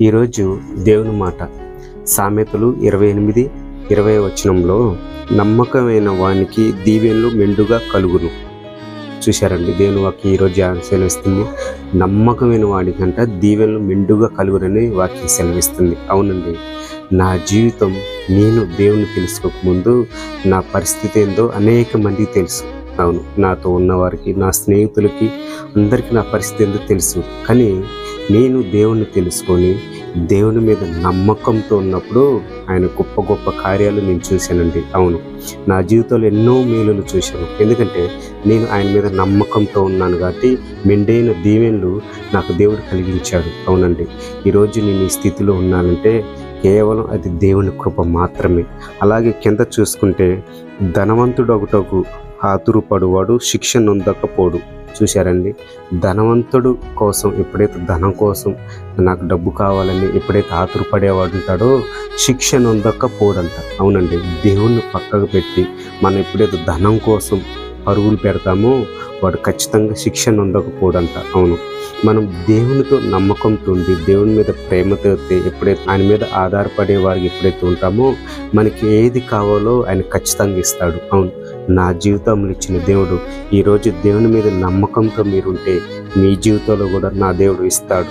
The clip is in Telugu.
ఈరోజు దేవుని మాట సామెతలు 28:20 వచనంలో నమ్మకమైన వానికి దీవెనలు మెండుగా కలుగును. చూశారండి, దేవుని వాక్యం ఈరోజు సెలవిస్తుంది. నమ్మకమైన వాడికంట దీవెనలు మెండుగా కలుగునని వాక్యం సెలవిస్తుంది. అవునండి, నా జీవితం నేను దేవుని తెలుసుకోకముందు నా పరిస్థితి ఏందో అనేక మందికి తెలుసు. అవును, నాతో ఉన్నవారికి, నా స్నేహితులకి, అందరికీ నా పరిస్థితి ఏందో తెలుసు. కానీ నేను దేవుణ్ణి తెలుసుకొని దేవుని మీద నమ్మకంతో ఉన్నప్పుడు ఆయన గొప్ప గొప్ప కార్యాలు నేను చూశానండి. అవును, నా జీవితంలో ఎన్నో మేలులు చూశాను. ఎందుకంటే నేను ఆయన మీద నమ్మకంతో ఉన్నాను కాబట్టి మెండైన దీవెనలు నాకు దేవుడు కలిగించాడు. అవునండి, ఈరోజు నేను ఈ స్థితిలో ఉన్నానంటే కేవలం అది దేవుని కృప మాత్రమే. అలాగే కింద చూసుకుంటే ధనవంతుడు ఒకటకు ఆతురపడువాడు శిక్ష నొందకపోడు. చూశారండి, ధనవంతుడు కోసం ఎప్పుడైతే ధనం కోసం నాకు డబ్బు కావాలని ఎప్పుడైతే ఆతురపడేవాడు ఉంటాడో శిక్ష నొందకపోడంట. అవునండి, దేవుణ్ణి పక్కకు పెట్టి మనం ఎప్పుడైతే ధనం కోసం పరుగులు పెడతామో వాడు ఖచ్చితంగా శిక్ష నొందకపోడంట. అవును, మనం దేవునితో నమ్మకంతో ఉండి దేవుని మీద ప్రేమతో ఎప్పుడైతే ఆయన మీద ఆధారపడే వారికి ఎప్పుడైతే ఉంటామో మనకి ఏది కావాలో ఆయన ఖచ్చితంగా ఇస్తాడు. అవును, నా జీవితంలో ఇచ్చిన దేవుడు ఈరోజు దేవుని మీద నమ్మకంతో మీరుంటే మీ జీవితంలో కూడా నా దేవుడు ఇస్తాడు.